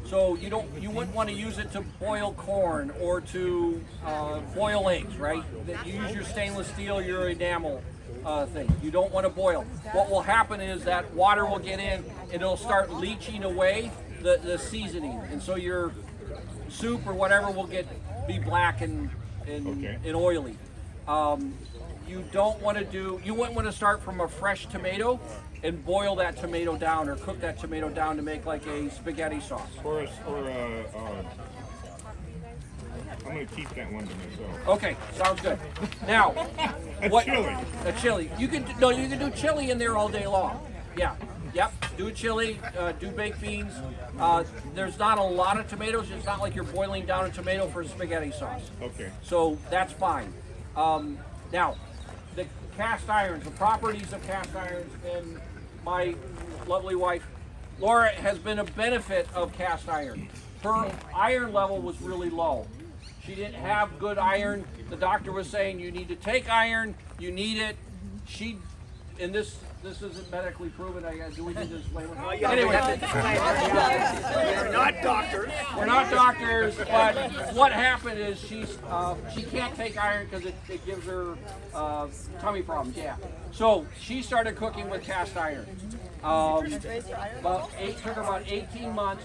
[SPEAKER 1] So you wouldn't want to use it to boil corn or to boil eggs, right? You use your stainless steel, your enamel thing. You don't want to boil. What will happen is that water will get in and it'll start leaching away the seasoning, and so your soup or whatever will be black and oily. You wouldn't want to start from a fresh tomato and boil that tomato down or cook that tomato down to make like a spaghetti sauce.
[SPEAKER 4] Or I'm gonna keep that one to myself.
[SPEAKER 1] Okay, sounds good. Now,
[SPEAKER 4] A
[SPEAKER 1] what?
[SPEAKER 4] chili.
[SPEAKER 1] A chili. You can do chili in there all day long. Yeah. Yep. Do a chili. Do baked beans. There's not a lot of tomatoes. It's not like you're boiling down a tomato for spaghetti sauce.
[SPEAKER 4] Okay.
[SPEAKER 1] So that's fine. Now, the cast irons, the properties of cast irons, and my lovely wife, Laura, has been a benefit of cast iron. Her iron level was really low. She didn't have good iron. The doctor was saying you need to take iron, you need it. And this isn't medically proven. Do we need to explain it? Anyway,
[SPEAKER 2] We're not doctors.
[SPEAKER 1] we're not doctors, but what happened is she can't take iron because it gives her tummy problems. Yeah. So she started cooking with cast iron. Took her about 18 months.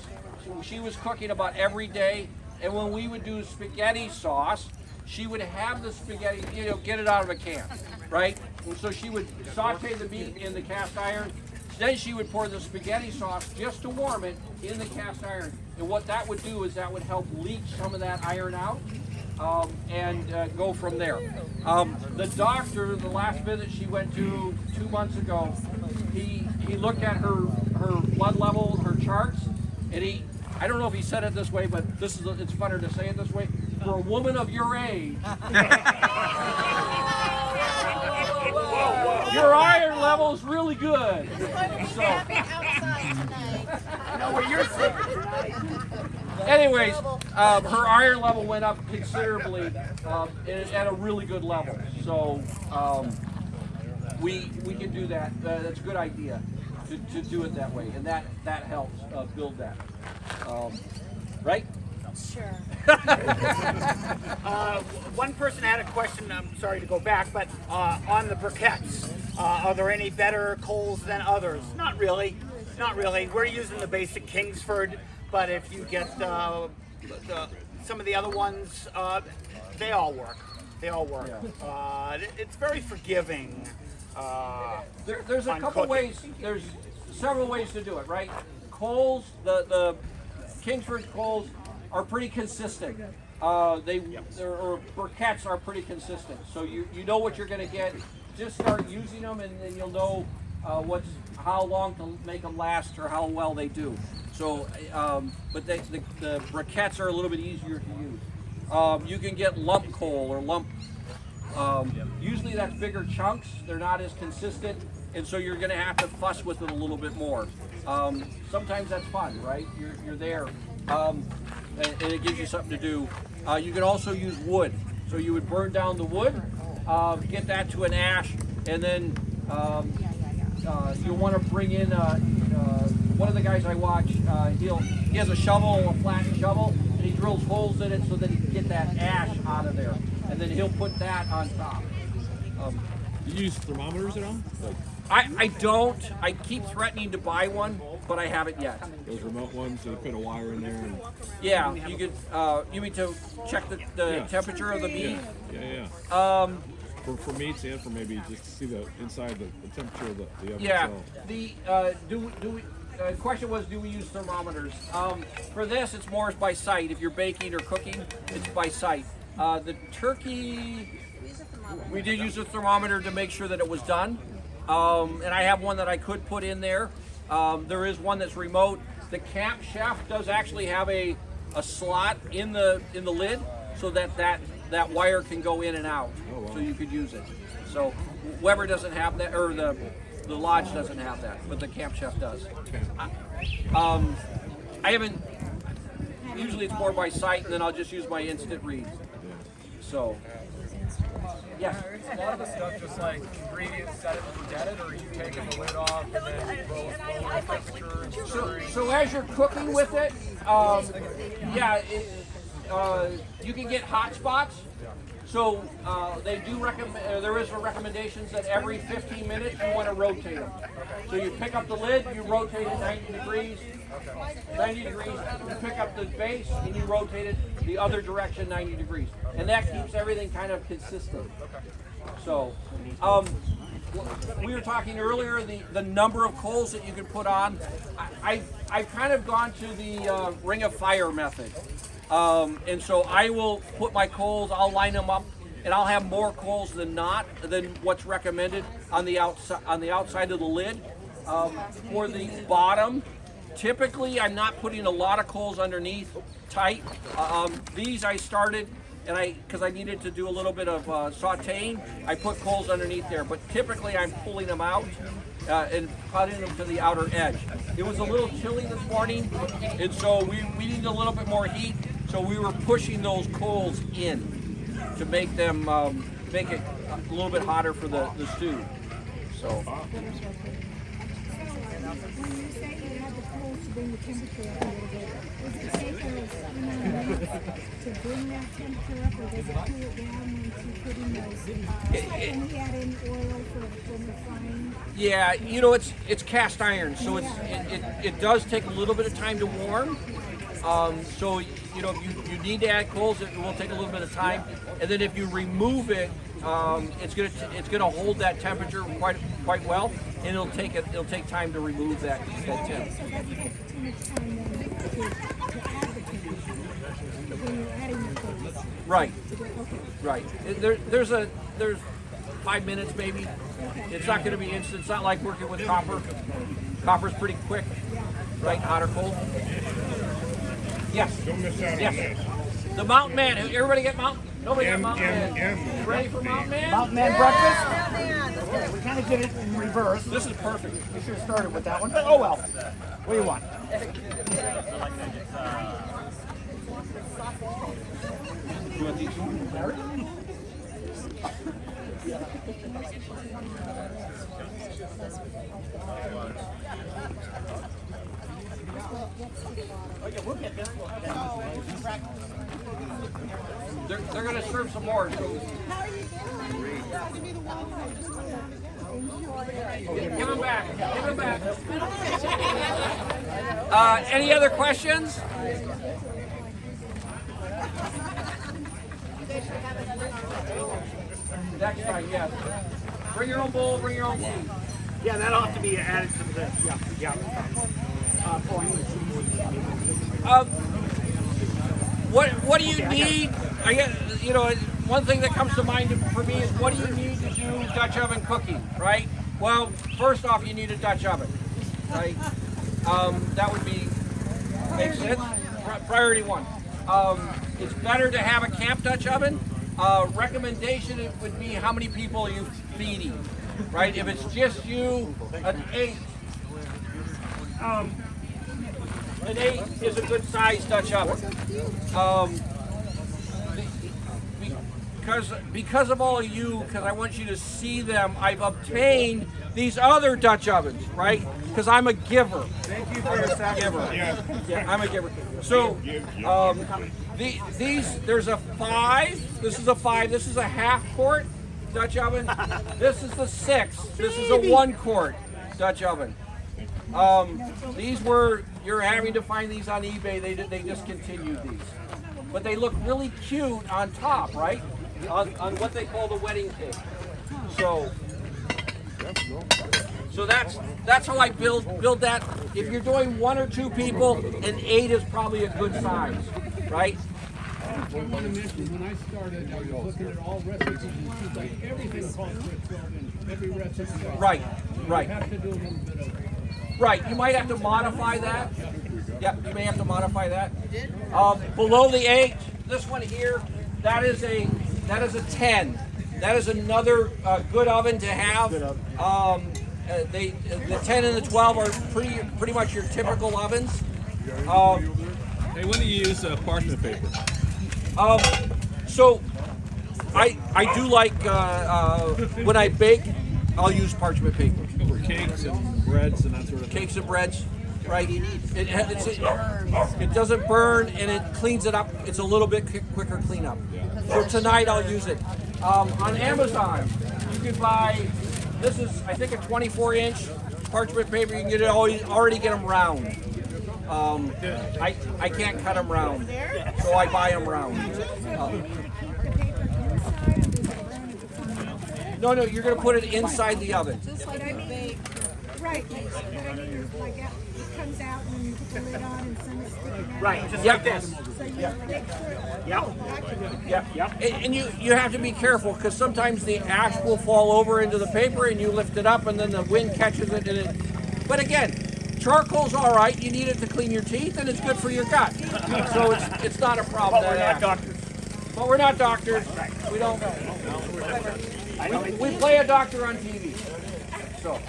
[SPEAKER 1] She was cooking about every day, and when we would do spaghetti sauce, she would have the spaghetti, get it out of a can, right? And so she would saute the meat in the cast iron. Then she would pour the spaghetti sauce just to warm it in the cast iron. And what that would do is that would help leach some of that iron out and go from there. The doctor, the last visit she went to 2 months ago, he looked at her blood level, her charts, and I don't know if he said it this way, but it's funner to say it this way. For a woman of your age, your iron level is really good. So, anyways, her iron level went up considerably at a really good level. So we can do that. That's a good idea to do it that way, and that helps build that. Right?
[SPEAKER 6] Sure.
[SPEAKER 2] One person had a question, I'm sorry to go back, but on the briquettes, are there any better coals than others? Not really. We're using the basic Kingsford, but if you get some of the other ones, they all work. It's very forgiving.
[SPEAKER 1] There's a couple ways. There's several ways to do it, right? Coals, the Kingsford coals are pretty consistent. Or briquettes are pretty consistent. So you know what you're going to get. Just start using them, and then you'll know how long to make them last or how well they do. So, but the briquettes are a little bit easier to use. You can get lump coal or lump. Usually that's bigger chunks. They're not as consistent, and so you're going to have to fuss with it a little bit more. Sometimes that's fun, right? You're there, and it gives you something to do. You can also use wood. So you would burn down the wood, get that to an ash, and then you'll want to bring in one of the guys I watch. He has a shovel, a flat shovel, and he drills holes in it so that he can get that ash out of there, and then he'll put that on top.
[SPEAKER 9] Do you use thermometers at all? Like
[SPEAKER 1] I don't. I keep threatening to buy one, but I haven't yet.
[SPEAKER 9] those remote ones, so you put a wire in there and
[SPEAKER 1] Yeah, you could. You mean to check the
[SPEAKER 9] Yeah.
[SPEAKER 1] temperature of the meat?
[SPEAKER 9] yeah. For meats and for maybe just to see the inside the temperature of the oven
[SPEAKER 1] Yeah.
[SPEAKER 9] itself.
[SPEAKER 1] The question was, do we use thermometers? For this, it's more by sight. If you're baking or cooking, it's by sight. The turkey, we did use a thermometer to make sure that it was done. And I have one that I could put in there. There is one that's remote. The Camp Chef does actually have a slot in the lid, so that wire can go in and out.
[SPEAKER 9] Oh, wow.
[SPEAKER 1] So you could use it. So Weber doesn't have that, or the Lodge doesn't have that, but the Camp Chef does. I haven't. Usually it's more by sight, and then I'll just use my instant read. So. Yes.
[SPEAKER 10] A lot of the stuff just like ingredients, set it and forget it, or you taking the lid off and then roll the temperature and stirring.
[SPEAKER 1] So as you're cooking with it, you can get hot spots. So they do recommend. There is recommendations that every 15 minutes you want to rotate them. So you pick up the lid, you rotate it 90 degrees. 90 degrees, you pick up the base and you rotate it the other direction 90 degrees. And that keeps everything kind of consistent. So, we were talking earlier, the number of coals that you can put on. I've kind of gone to the ring of fire method. And so I will put my coals, I'll line them up, and I'll have more coals than what's recommended on the outside of the lid. For the bottom, typically I'm not putting a lot of coals underneath tight. These I started, and because I needed to do a little bit of sauteing, I put coals underneath there. But typically I'm pulling them out and cutting them to the outer edge. It was a little chilly this morning, and so we needed a little bit more heat. So we were pushing those coals in to make them make it a little bit hotter for the stew. So.
[SPEAKER 11] When you say you had the coals to bring the temperature up a little bit, does it take a certain amount of minutes to bring that temperature up, or does it cool it down once you put in those? Can we add in oil when we're frying?
[SPEAKER 1] Yeah, it's cast iron, so it does take a little bit of time to warm. So if you need to add coals, it will take a little bit of time, and then if you remove it, it's gonna hold that temperature quite well, and it'll take time to remove that temp.
[SPEAKER 11] So that takes too much time then to add the temperature when you're adding the coals.
[SPEAKER 1] Right.
[SPEAKER 11] Okay.
[SPEAKER 1] Right. There's 5 minutes maybe. It's not going to be instant. It's not like working with copper. Copper's pretty quick, right? Hot or cold. Yes.
[SPEAKER 4] Don't miss out on this.
[SPEAKER 1] The Mountain Man. Everybody get Mountain? Nobody got Mountain Man. Ready for Mountain Man?
[SPEAKER 2] Mountain Man breakfast? We kind of did it in reverse.
[SPEAKER 1] This is perfect.
[SPEAKER 2] We should have started with that one, but oh well. What do you want?
[SPEAKER 1] You want these? They're going to serve some more. So. Give them back. Give them back. Any other questions? Next time, yes. Bring your own bowl, bring your own food.
[SPEAKER 2] Yeah, that'll have to be added to this. Yeah.
[SPEAKER 1] What do you need? I guess one thing that comes to mind for me is what do you need to do Dutch oven cooking, right? Well, first off, you need a Dutch oven, right? That would make sense. Priority one. It's better to have a camp Dutch oven. Recommendation would be how many people are you feeding, right? If it's just you, an 8. An 8 is a good size Dutch oven. Because of all of you, because I want you to see them, I've obtained these other Dutch ovens, right? Because I'm a giver.
[SPEAKER 3] Thank you for your sacrifice.
[SPEAKER 1] Yeah, I'm a giver. So, there's a 5. This is a 5. This is a half-quart Dutch oven. This is the 6. This is a 1-quart Dutch oven. You're having to find these on eBay. They discontinued these. But they look really cute on top, right? On what they call the wedding cake. So that's how I build that. If you're doing 1 or 2 people, an 8 is probably a good size, right?
[SPEAKER 8] I want to mention, when I started, I was looking at all recipes, and like everything calls for 12 inch. Every recipe.
[SPEAKER 1] Right.
[SPEAKER 8] You have to do a little bit of it.
[SPEAKER 1] Right, you might have to modify that. Yep, you may have to modify that. Below the 8, this one here, that is a 10. That is another good oven to have. The 10 and the 12 are pretty much your typical ovens.
[SPEAKER 9] Hey, when do you use parchment paper?
[SPEAKER 1] So I do like when I bake, I'll use parchment paper.
[SPEAKER 9] For cakes and breads and that sort of thing.
[SPEAKER 1] Cakes and breads, right? It doesn't burn and it cleans it up. It's a little bit quicker cleanup. So tonight I'll use it. On Amazon, you can buy, this is I think a 24-inch parchment paper. You can get it already get them round. I can't cut them round, so I buy them round. No, you're going to put it inside the oven.
[SPEAKER 11] Just like I bake. Right, but I mean, like, it comes out and you put the lid on and some is sticking out.
[SPEAKER 2] Right, just
[SPEAKER 1] Yep.
[SPEAKER 2] like this.
[SPEAKER 11] So you make sure.
[SPEAKER 2] Yep. Yep.
[SPEAKER 1] And you have to be careful because sometimes the ash will fall over into the paper and you lift it up and then the wind catches it and it. But again, charcoal's all right. You need it to clean your teeth and it's good for your gut. So it's not a problem.
[SPEAKER 2] But we're
[SPEAKER 1] that
[SPEAKER 2] not
[SPEAKER 1] ash.
[SPEAKER 2] doctors.
[SPEAKER 1] But we're not doctors. We don't. We play a doctor on TV. So,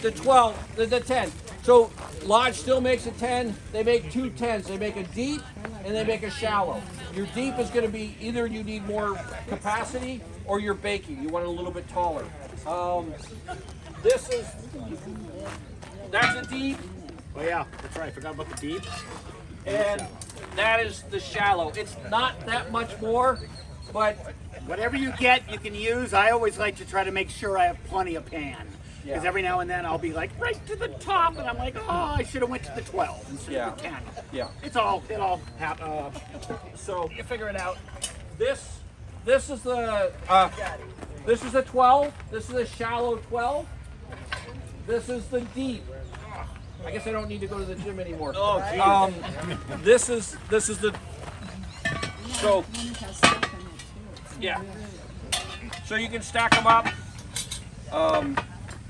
[SPEAKER 1] the 12, the 10. So Lodge still makes a 10. They make two 10s. They make a deep and they make a shallow. Your deep is going to be either you need more capacity or you're baking. You want it a little bit taller. That's a deep.
[SPEAKER 2] Oh yeah, that's right. I forgot about the deep.
[SPEAKER 1] And that is the shallow. It's not that much more, but
[SPEAKER 2] whatever you get, you can use. I always like to try to make sure I have plenty of pan. Because every now and then I'll be like right to the top, and I'm like, oh, I should have went to the 12 instead of the 10.
[SPEAKER 1] Yeah.
[SPEAKER 2] It all
[SPEAKER 1] So
[SPEAKER 10] You figure it out.
[SPEAKER 1] this is the 12. This is a shallow 12. This is the deep. I guess I don't need to go to the gym anymore.
[SPEAKER 2] Oh,
[SPEAKER 1] this is the so yeah. So you can stack them up.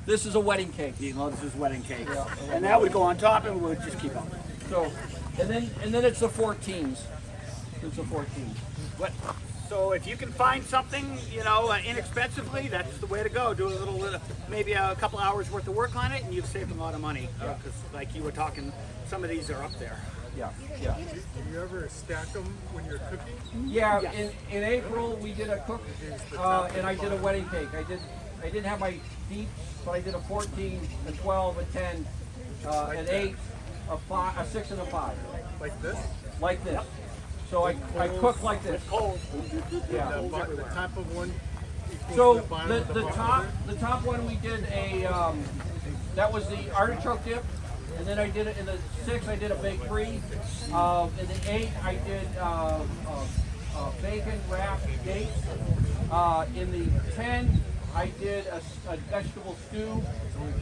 [SPEAKER 1] This is a wedding cake.
[SPEAKER 2] this is wedding cake. And that would go on top, and we would just keep on.
[SPEAKER 1] So, and then it's the 14s. It's the 14s.
[SPEAKER 2] What? So if you can find something, inexpensively, that's the way to go. Do a little, maybe a couple hours worth of work on it, and you've saved a lot of money. Because, like you were talking, some of these are up there.
[SPEAKER 1] Yeah.
[SPEAKER 3] Do you ever stack them when you're cooking?
[SPEAKER 1] Yeah. In April we did a cook, and I did a wedding cake. I didn't have my deep, but I did a 14, a 12, a 10, an 8, a 5, a 6, and a 5.
[SPEAKER 3] Like this?
[SPEAKER 1] Like this. So I cook like this.
[SPEAKER 2] Cold.
[SPEAKER 1] Yeah.
[SPEAKER 3] The top of one equals
[SPEAKER 1] So
[SPEAKER 3] the bottom of the
[SPEAKER 1] the top one we did that was the artichoke dip, and then I did it in the 6. I did a baked brie. In the 8 I did bacon wrapped dates. In the 10 I did a vegetable stew.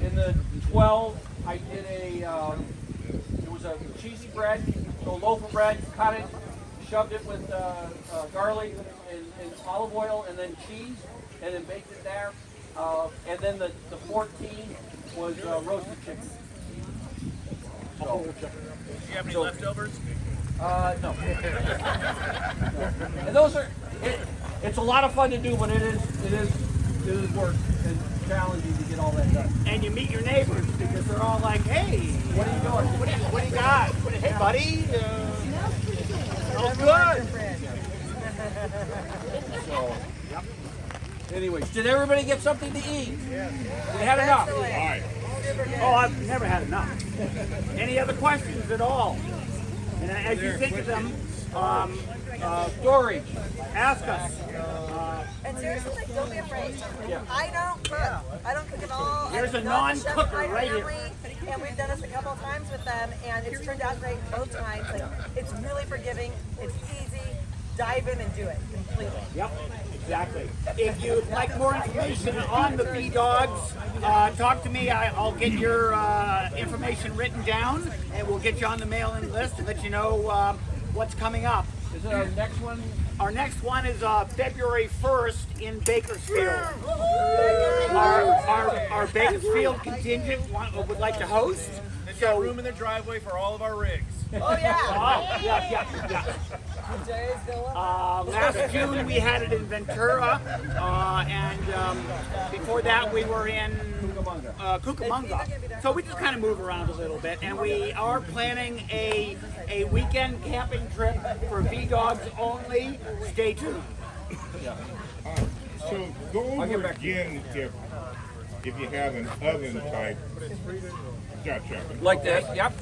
[SPEAKER 1] In the 12 I did it was a cheesy bread, so a loaf of bread, cut it, shoved it with garlic and olive oil and then cheese, and then baked it there. And then the 14 was roasted chicken. So,
[SPEAKER 10] Do you have any leftovers?
[SPEAKER 1] no. And those are, it's a lot of fun to do, but it is work and challenging to get all that done.
[SPEAKER 2] And you meet your neighbors because they're all like, hey,
[SPEAKER 1] What are you doing?
[SPEAKER 2] what do you got? Hey, buddy. Oh, good.
[SPEAKER 1] So, anyways, did everybody get something to eat? Yeah. They had enough.
[SPEAKER 4] All right.
[SPEAKER 2] Oh, I've never had enough. Any other questions at all? And as you think of them,
[SPEAKER 1] Dory.
[SPEAKER 2] ask us.
[SPEAKER 6] And seriously, like, don't be afraid.
[SPEAKER 1] Yeah.
[SPEAKER 6] I don't cook. I don't cook at all.
[SPEAKER 2] Here's
[SPEAKER 6] I'm
[SPEAKER 2] a
[SPEAKER 6] not the chef of
[SPEAKER 2] non-cooker
[SPEAKER 6] my
[SPEAKER 2] right here.
[SPEAKER 6] family, and we've done this a couple of times with them, and it's turned out great both times. Like, it's really forgiving. It's easy. Dive in and do it completely.
[SPEAKER 2] Yep, exactly. If you'd like more information on the bee dogs, talk to me. I'll get your information written down, and we'll get you on the mailing list and let you know what's coming up.
[SPEAKER 1] Is it our next one?
[SPEAKER 2] Our next one is February 1st in Bakersfield. Our Bakersfield contingent would like to host.
[SPEAKER 5] They've got room in their driveway for all of our rigs.
[SPEAKER 6] Oh, yeah.
[SPEAKER 2] Oh, yeah. Last June we had it in Ventura, and before that we were in Cucamonga. So we just kind of move around a little bit, and we are planning a weekend camping trip for V-Dogs only. Stay tuned.
[SPEAKER 4] So go over again if you have an oven type Dutch oven,
[SPEAKER 1] Like this? Yep.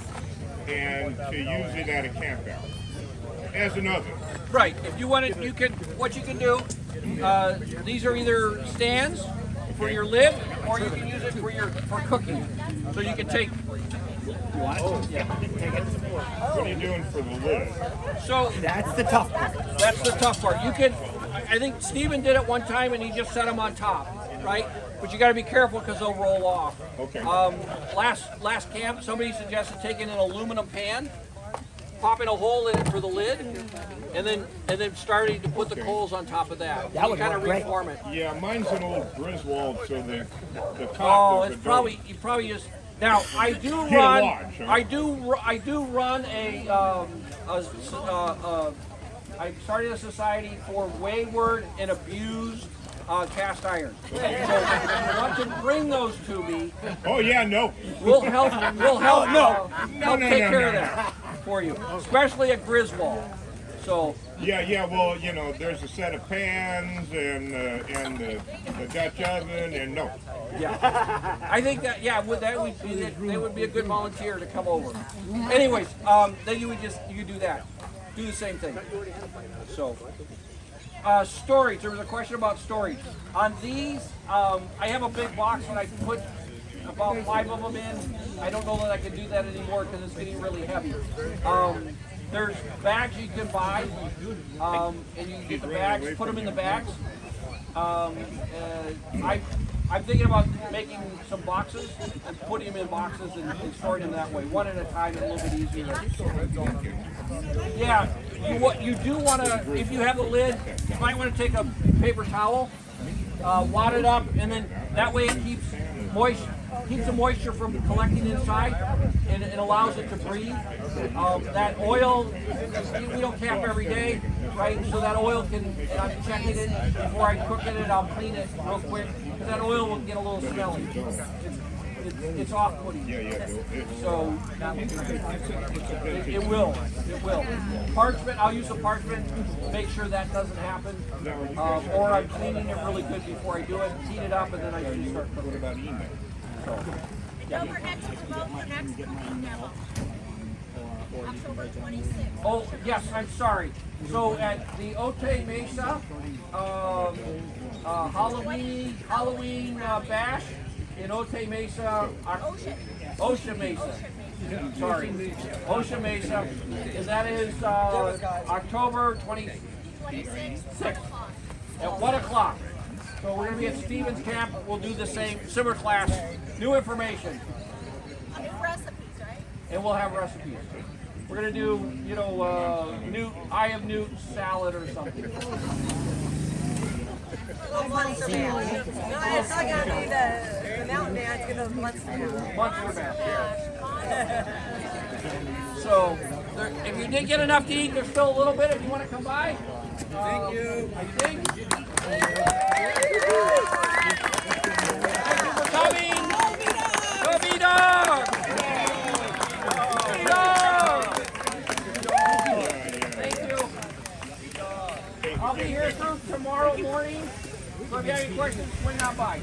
[SPEAKER 4] and to use it at a campout as an oven.
[SPEAKER 1] Right. If you want it, what you can do. These are either stands for your lid, or you can use it for cooking. So you can take.
[SPEAKER 2] You want it?
[SPEAKER 1] Yeah.
[SPEAKER 2] Take it.
[SPEAKER 4] What are you doing for the lid?
[SPEAKER 1] So
[SPEAKER 2] That's the tough part.
[SPEAKER 1] that's the tough part. You can. I think Steven did it one time, and he just set them on top. right? But you got to be careful because they'll roll off.
[SPEAKER 4] Okay.
[SPEAKER 1] Last camp, somebody suggested taking an aluminum pan, popping a hole in it for the lid, and then starting to put the coals on top of that.
[SPEAKER 2] That
[SPEAKER 1] you
[SPEAKER 2] would
[SPEAKER 1] kind of
[SPEAKER 2] work great.
[SPEAKER 1] reform it.
[SPEAKER 4] Yeah, mine's an old Griswold, so the top
[SPEAKER 1] Oh,
[SPEAKER 4] of
[SPEAKER 1] it's
[SPEAKER 4] the
[SPEAKER 1] probably you probably just now. I do
[SPEAKER 4] Get a
[SPEAKER 1] run.
[SPEAKER 4] watch, huh?
[SPEAKER 1] I do run I started a society for wayward and abused cast iron. So if you want to bring those to me,
[SPEAKER 4] Oh yeah, no.
[SPEAKER 1] we'll help. We'll help.
[SPEAKER 4] No,
[SPEAKER 1] help
[SPEAKER 4] no,
[SPEAKER 1] take
[SPEAKER 4] no,
[SPEAKER 1] care
[SPEAKER 4] no,
[SPEAKER 1] of
[SPEAKER 4] no.
[SPEAKER 1] that for you, especially at Griswold. So
[SPEAKER 4] Yeah, well, you know, there's a set of pans and the Dutch oven, and no.
[SPEAKER 1] yeah, I think that they would be a good volunteer to come over. Anyways, then you could do that, do the same thing. So storage. There was a question about storage. On these, I have a big box and I put about 5 of them in. I don't know that I can do that anymore because it's getting really heavy. There's bags you can buy, and you can get the bags, put them in the bags. I'm thinking about making some boxes and putting them in boxes and storing them that way, one at a time, and a little bit easier. Yeah, you do want to, if you have the lid, you might want to take a paper towel, wad it up, and then that way it keeps the moisture from collecting inside, and it allows it to breathe. That oil, we don't camp every day, right? So that oil can, I'm checking it before I cook it, and I'll clean it real quick, because that oil will get a little smelly. It's off-putting. So it will. Parchment, I'll use a parchment, make sure that doesn't happen. Or I'm cleaning it really good before I do it, heat it up, and then I can start cooking.
[SPEAKER 4] What about email?
[SPEAKER 12] Don't forget to promote your next meeting now. October 26th.
[SPEAKER 1] Oh, yes, I'm sorry. So at the Otay Mesa Halloween bash in Otay Mesa, Osha Mesa. Sorry, Osha Mesa, and that is October 26th at 1 o'clock. So we're going to be at Stevens Camp. We'll do the same, similar class, new information.
[SPEAKER 12] Recipes, right?
[SPEAKER 1] And we'll have recipes. We're going to do, Eye of Newt salad or something.
[SPEAKER 6] Monster Man. No, it's not going to be the mountain man, it's going to be the Monster Man.
[SPEAKER 1] Monster Man. So, if you didn't get enough to eat, there's still a little bit if you want to come by. Thank you. I think. Thank you for coming. Go be dog. Be dog. Thank you. I'll be here through tomorrow morning. So if you have any questions, swing on by.